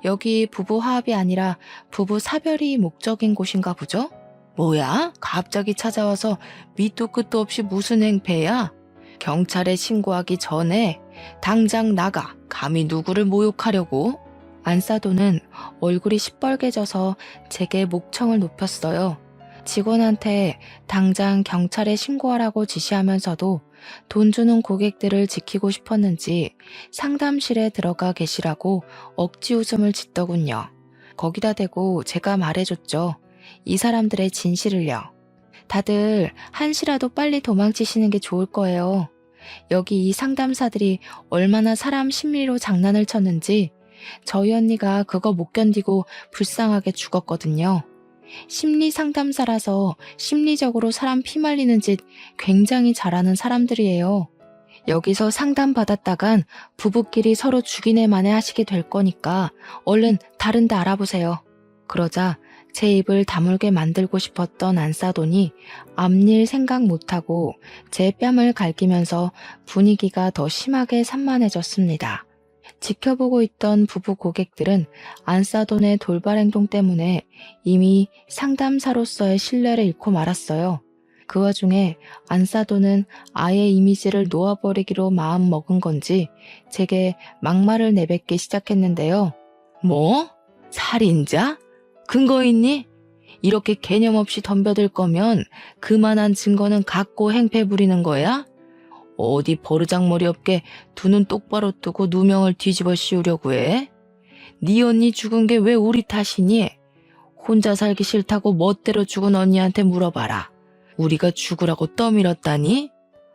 여기 부부 화합이 아니라 부부 사별이 목적인 곳인가 보죠? 뭐야? 갑자기 찾아와서 밑도 끝도 없이 무슨 행패야? 경찰에 신고하기 전에 당장 나가. 감히 누구를 모욕하려고? 안사돈은 얼굴이 시뻘개져서 제게 목청을 높였어요. 직원한테 당장 경찰에 신고하라고 지시하면서도 돈 주는 고객들을 지키고 싶었는지 상담실에 들어가 계시라고 억지 웃음을 짓더군요. 거기다 대고 제가 말해줬죠. 이 사람들의 진실을요. 다들 한시라도 빨리 도망치시는 게 좋을 거예요. 여기 이 상담사들이 얼마나 사람 심리로 장난을 쳤는지 저희 언니가 그거 못 견디고 불쌍하게 죽었거든요. 심리 상담사라서 심리적으로 사람 피말리는 짓 굉장히 잘하는 사람들이에요. 여기서 상담받았다간 부부끼리 서로 죽이네 마네 하시게 될 거니까 얼른 다른 데 알아보세요. 그러자 제 입을 다물게 만들고 싶었던 안사돈이 앞일 생각 못하고 제 뺨을 갈기면서 분위기가 더 심하게 산만해졌습니다. 지켜보고 있던 부부 고객들은 안사돈의 돌발 행동 때문에 이미 상담사로서의 신뢰를 잃고 말았어요. 그 와중에 안사돈은 아예 이미지를 놓아버리기로 마음먹은 건지 제게 막말을 내뱉기 시작했는데요. 뭐? 살인자? 근거 있니? 이렇게 개념 없이 덤벼들 거면 그만한 증거는 갖고 행패 부리는 거야? 어디 버르장머리 없게 두 눈 똑바로 뜨고 누명을 뒤집어 씌우려고 해? 네 언니 죽은 게 왜 우리 탓이니? 혼자 살기 싫다고 멋대로 죽은 언니한테 물어봐라. 우리가 죽으라고 떠밀었다니?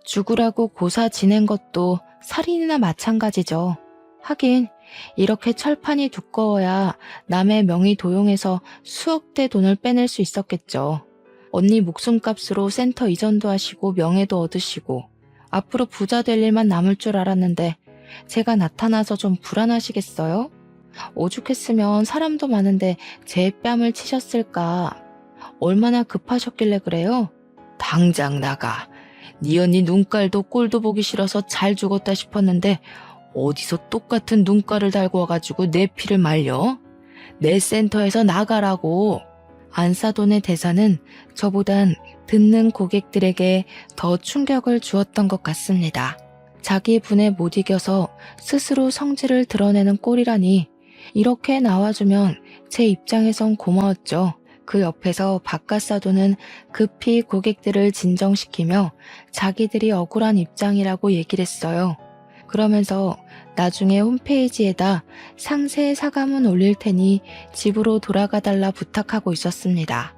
죽으라고 고사 지낸 것도 살인이나 마찬가지죠. 하긴 이렇게 철판이 두꺼워야 남의 명의 도용해서 수억대 돈을 빼낼 수 있었겠죠. 언니 목숨값으로 센터 이전도 하시고 명예도 얻으시고 앞으로 부자 될 일만 남을 줄 알았는데 제가 나타나서 좀 불안하시겠어요? 오죽했으면 사람도 많은데 제 뺨을 치셨을까? 얼마나 급하셨길래 그래요? 당장 나가. 네 언니 눈깔도 꼴도 보기 싫어서 잘 죽었다 싶었는데 어디서 똑같은 눈깔을 달고 와가지고 내 피를 말려? 내 센터에서 나가라고. 안사돈의 대사는 저보단 듣는 고객들에게 더 충격을 주었던 것 같습니다. 자기 분에 못 이겨서 스스로 성질을 드러내는 꼴이라니 이렇게 나와주면 제 입장에선 고마웠죠. 그 옆에서 바깥사돈은 급히 고객들을 진정시키며 자기들이 억울한 입장이라고 얘기를 했어요. 그러면서 나중에 홈페이지에다 상세 사과문 올릴 테니 집으로 돌아가달라 부탁하고 있었습니다.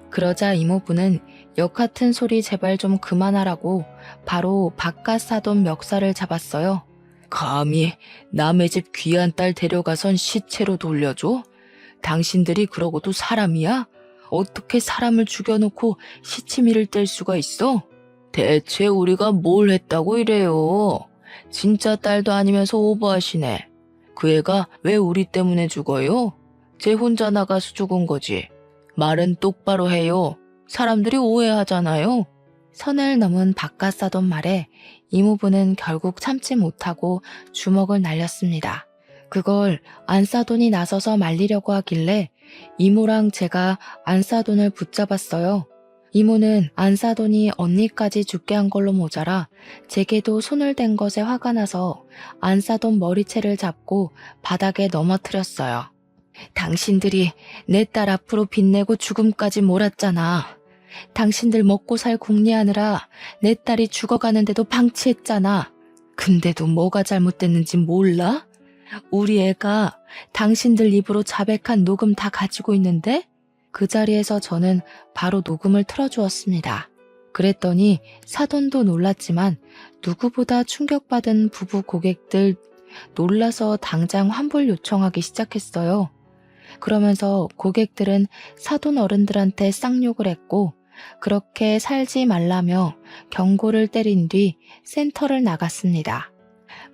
그러자 이모부는 역 같은 소리 제발 좀 그만하라고 바로 바깥사돈 멱살을 잡았어요. 감히 남의 집 귀한 딸 데려가선 시체로 돌려줘? 당신들이 그러고도 사람이야? 어떻게 사람을 죽여놓고 시치미를 뗄 수가 있어? 대체 우리가 뭘 했다고 이래요? 진짜 딸도 아니면서 오버하시네. 그 애가 왜 우리 때문에 죽어요? 쟤 혼자 나가서 죽은 거지. 말은 똑바로 해요. 사람들이 오해하잖아요. 선을 넘은 바깥사돈 말에 이모부는 결국 참지 못하고 주먹을 날렸습니다. 그걸 안사돈이 나서서 말리려고 하길래 이모랑 제가 안사돈을 붙잡았어요. 이모는 안사돈이 언니까지 죽게 한 걸로 모자라 제게도 손을 댄 것에 화가 나서 안사돈 머리채를 잡고 바닥에 넘어뜨렸어요. 당신들이 내 딸 앞으로 빚내고 죽음까지 몰았잖아. 당신들 먹고 살 궁리하느라 내 딸이 죽어가는데도 방치했잖아. 근데도 뭐가 잘못됐는지 몰라? 우리 애가 당신들 입으로 자백한 녹음 다 가지고 있는데? 그 자리에서 저는 바로 녹음을 틀어주었습니다. 그랬더니 사돈도 놀랐지만 누구보다 충격받은 부부 고객들 놀라서 당장 환불 요청하기 시작했어요. 그러면서 고객들은 사돈 어른들한테 쌍욕을 했고 그렇게 살지 말라며 경고를 때린 뒤 센터를 나갔습니다.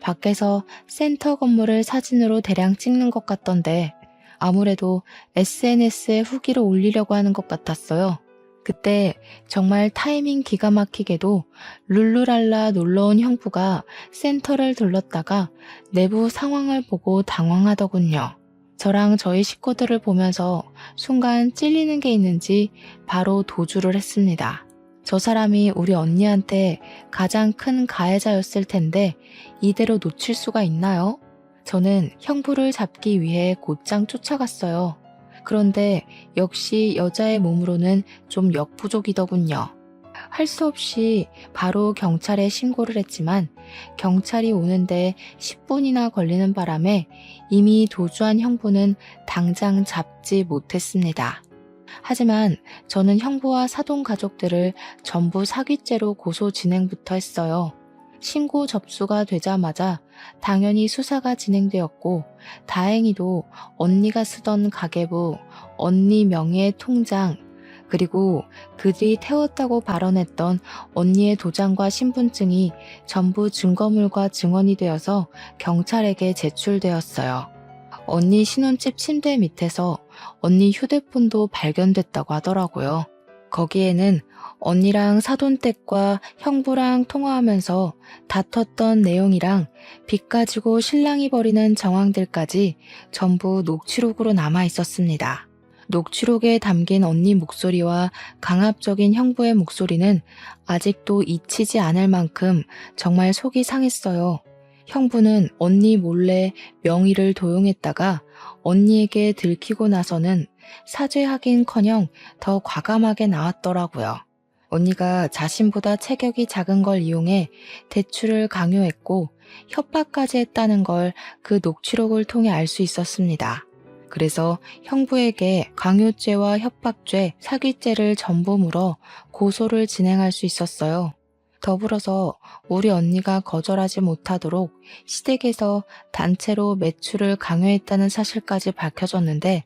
밖에서 센터 건물을 사진으로 대량 찍는 것 같던데 아무래도 SNS에 후기를 올리려고 하는 것 같았어요. 그때 정말 타이밍 기가 막히게도 룰루랄라 놀러온 형부가 센터를 들렀다가 내부 상황을 보고 당황하더군요. 저랑 저희 식구들을 보면서 순간 찔리는 게 있는지 바로 도주를 했습니다. 저 사람이 우리 언니한테 가장 큰 가해자였을 텐데 이대로 놓칠 수가 있나요? 저는 형부를 잡기 위해 곧장 쫓아갔어요. 그런데 역시 여자의 몸으로는 좀 역부족이더군요. 할 수 없이 바로 경찰에 신고를 했지만 경찰이 오는데 10분이나 걸리는 바람에 이미 도주한 형부는 당장 잡지 못했습니다. 하지만 저는 형부와 사돈 가족들을 전부 사기죄로 고소 진행부터 했어요. 신고 접수가 되자마자 당연히 수사가 진행되었고 다행히도 언니가 쓰던 가계부, 언니 명의의 통장, 그리고 그들이 태웠다고 발언했던 언니의 도장과 신분증이 전부 증거물과 증언이 되어서 경찰에게 제출되었어요. 언니 신혼집 침대 밑에서 언니 휴대폰도 발견됐다고 하더라고요. 거기에는 언니랑 사돈댁과 형부랑 통화하면서 다퉜던 내용이랑 빚 가지고 신랑이 벌이는 정황들까지 전부 녹취록으로 남아 있었습니다. 녹취록에 담긴 언니 목소리와 강압적인 형부의 목소리는 아직도 잊히지 않을 만큼 정말 속이 상했어요. 형부는 언니 몰래 명의를 도용했다가 언니에게 들키고 나서는 사죄하긴커녕 더 과감하게 나왔더라고요. 언니가 자신보다 체격이 작은 걸 이용해 대출을 강요했고 협박까지 했다는 걸 그 녹취록을 통해 알 수 있었습니다. 그래서 형부에게 강요죄와 협박죄, 사기죄를 전부 물어 고소를 진행할 수 있었어요. 더불어서 우리 언니가 거절하지 못하도록 시댁에서 단체로 매출을 강요했다는 사실까지 밝혀졌는데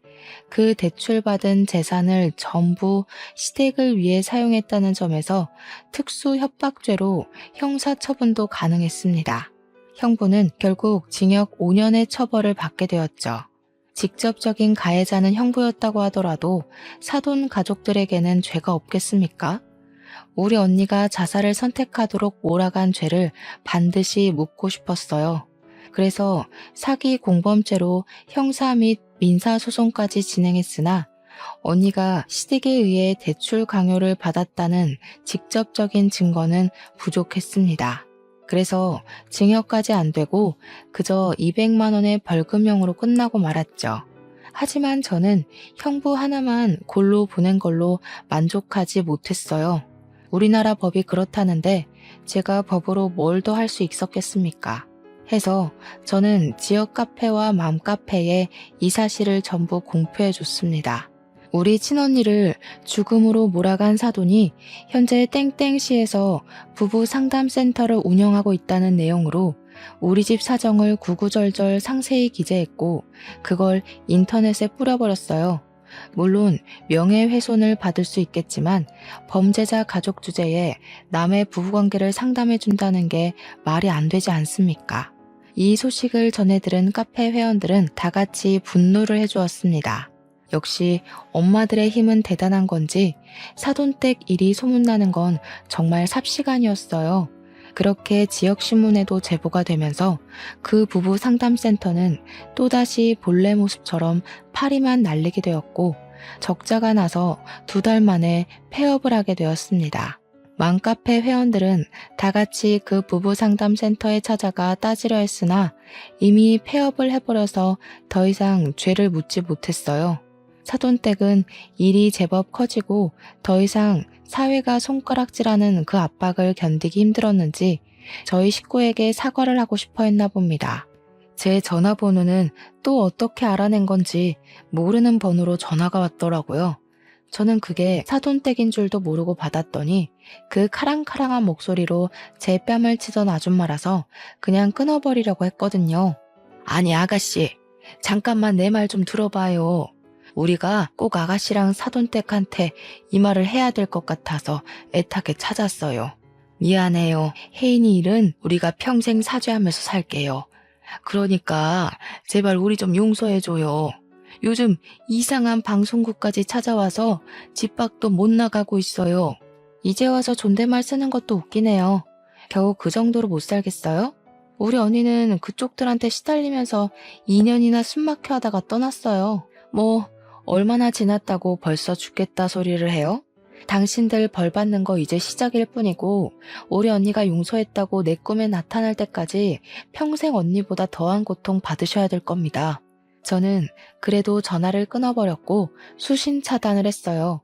그 대출받은 재산을 전부 시댁을 위해 사용했다는 점에서 특수 협박죄로 형사처분도 가능했습니다. 형부는 결국 징역 5년의 처벌을 받게 되었죠. 직접적인 가해자는 형부였다고 하더라도 사돈 가족들에게는 죄가 없겠습니까? 우리 언니가 자살을 선택하도록 몰아간 죄를 반드시 묻고 싶었어요. 그래서 사기 공범죄로 형사 및 민사소송까지 진행했으나 언니가 시댁에 의해 대출 강요를 받았다는 직접적인 증거는 부족했습니다. 그래서 징역까지 안 되고 그저 200만 원의 벌금형으로 끝나고 말았죠. 하지만 저는 형부 하나만 골로 보낸 걸로 만족하지 못했어요. 우리나라 법이 그렇다는데 제가 법으로 뭘 더 할 수 있었겠습니까? 해서 저는 지역 카페와 맘카페에 이 사실을 전부 공표해 줬습니다. 우리 친언니를 죽음으로 몰아간 사돈이 현재 땡땡시에서 부부 상담센터를 운영하고 있다는 내용으로 우리 집 사정을 구구절절 상세히 기재했고 그걸 인터넷에 뿌려버렸어요. 물론 명예훼손을 받을 수 있겠지만 범죄자 가족 주제에 남의 부부관계를 상담해준다는 게 말이 안 되지 않습니까? 이 소식을 전해 들은 카페 회원들은 다 같이 분노를 해주었습니다. 역시 엄마들의 힘은 대단한 건지 사돈댁 일이 소문나는 건 정말 삽시간이었어요. 그렇게 지역신문에도 제보가 되면서 그 부부 상담센터는 또다시 본래 모습처럼 파리만 날리게 되었고 적자가 나서 2달 만에 폐업을 하게 되었습니다. 맘카페 회원들은 다 같이 그 부부 상담센터에 찾아가 따지려 했으나 이미 폐업을 해버려서 더 이상 죄를 묻지 못했어요. 사돈댁은 일이 제법 커지고 더 이상 사회가 손가락질하는 그 압박을 견디기 힘들었는지 저희 식구에게 사과를 하고 싶어 했나 봅니다. 제 전화번호는 또 어떻게 알아낸 건지 모르는 번호로 전화가 왔더라고요. 저는 그게 사돈댁인 줄도 모르고 받았더니 그 카랑카랑한 목소리로 제 뺨을 치던 아줌마라서 그냥 끊어버리려고 했거든요. 아니 아가씨, 잠깐만 내 말 좀 들어봐요. 우리가 꼭 아가씨랑 사돈댁한테 이 말을 해야 될 것 같아서 애타게 찾았어요. 미안해요. 혜인이 일은 우리가 평생 사죄하면서 살게요. 그러니까 제발 우리 좀 용서해줘요. 요즘 이상한 방송국까지 찾아와서 집 밖도 못 나가고 있어요. 이제 와서 존댓말 쓰는 것도 웃기네요. 겨우 그 정도로 못 살겠어요? 우리 언니는 그쪽들한테 시달리면서 2년이나 숨막혀 하다가 떠났어요. 뭐 얼마나 지났다고 벌써 죽겠다 소리를 해요? 당신들 벌 받는 거 이제 시작일 뿐이고 우리 언니가 용서했다고 내 꿈에 나타날 때까지 평생 언니보다 더한 고통 받으셔야 될 겁니다. 저는 그래도 전화를 끊어버렸고 수신 차단을 했어요.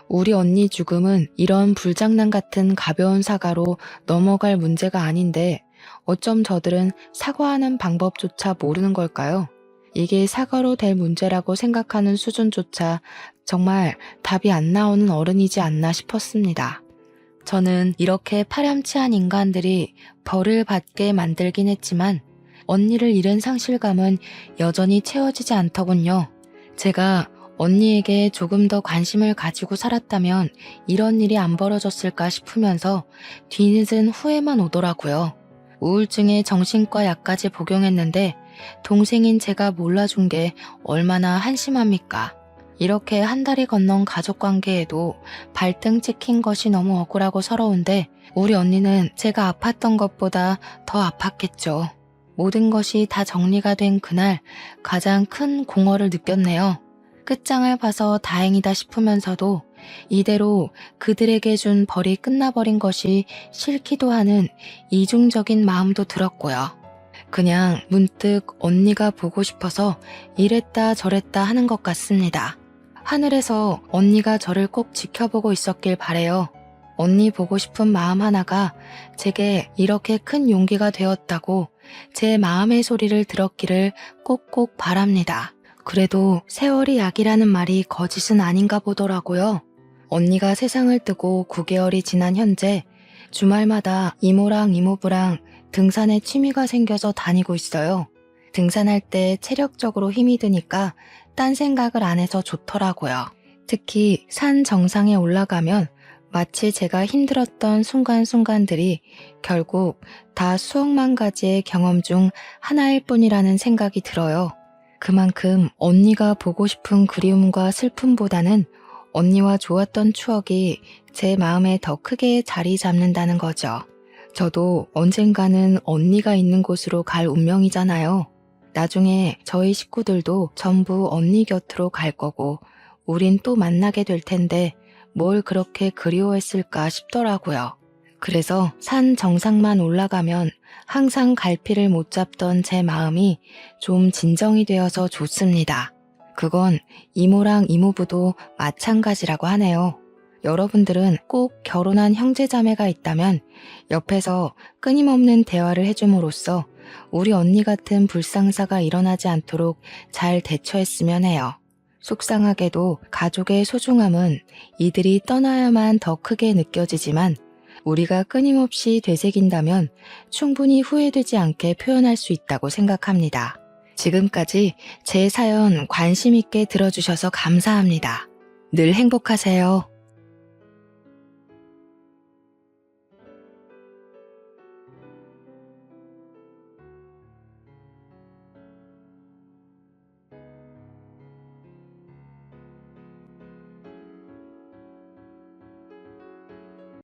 우리 언니 죽음은 이런 불장난 같은 가벼운 사과로 넘어갈 문제가 아닌데 어쩜 저들은 사과하는 방법조차 모르는 걸까요? 이게 사과로 될 문제라고 생각하는 수준조차 정말 답이 안 나오는 어른이지 않나 싶었습니다. 저는 이렇게 파렴치한 인간들이 벌을 받게 만들긴 했지만 언니를 잃은 상실감은 여전히 채워지지 않더군요. 제가 언니에게 조금 더 관심을 가지고 살았다면 이런 일이 안 벌어졌을까 싶으면서 뒤늦은 후회만 오더라고요. 우울증에 정신과 약까지 복용했는데 동생인 제가 몰라준 게 얼마나 한심합니까? 이렇게 한 달이 건넌 가족관계에도 발등 찍힌 것이 너무 억울하고 서러운데 우리 언니는 제가 아팠던 것보다 더 아팠겠죠. 모든 것이 다 정리가 된 그날 가장 큰 공허를 느꼈네요. 끝장을 봐서 다행이다 싶으면서도 이대로 그들에게 준 벌이 끝나버린 것이 싫기도 하는 이중적인 마음도 들었고요. 그냥 문득 언니가 보고 싶어서 이랬다 저랬다 하는 것 같습니다. 하늘에서 언니가 저를 꼭 지켜보고 있었길 바래요. 언니 보고 싶은 마음 하나가 제게 이렇게 큰 용기가 되었다고 제 마음의 소리를 들었기를 꼭꼭 바랍니다. 그래도 세월이 약이라는 말이 거짓은 아닌가 보더라고요. 언니가 세상을 뜨고 9개월이 지난 현재 주말마다 이모랑 이모부랑 등산에 취미가 생겨서 다니고 있어요. 등산할 때 체력적으로 힘이 드니까 딴 생각을 안 해서 좋더라고요. 특히 산 정상에 올라가면 마치 제가 힘들었던 순간순간들이 결국 다 수억만 가지의 경험 중 하나일 뿐이라는 생각이 들어요. 그만큼 언니가 보고 싶은 그리움과 슬픔보다는 언니와 좋았던 추억이 제 마음에 더 크게 자리 잡는다는 거죠. 저도 언젠가는 언니가 있는 곳으로 갈 운명이잖아요. 나중에 저희 식구들도 전부 언니 곁으로 갈 거고 우린 또 만나게 될 텐데 뭘 그렇게 그리워했을까 싶더라고요. 그래서 산 정상만 올라가면 항상 갈피를 못 잡던 제 마음이 좀 진정이 되어서 좋습니다. 그건 이모랑 이모부도 마찬가지라고 하네요. 여러분들은 꼭 결혼한 형제자매가 있다면 옆에서 끊임없는 대화를 해줌으로써 우리 언니 같은 불상사가 일어나지 않도록 잘 대처했으면 해요. 속상하게도 가족의 소중함은 이들이 떠나야만 더 크게 느껴지지만 우리가 끊임없이 되새긴다면 충분히 후회되지 않게 표현할 수 있다고 생각합니다. 지금까지 제 사연 관심 있게 들어주셔서 감사합니다. 늘 행복하세요.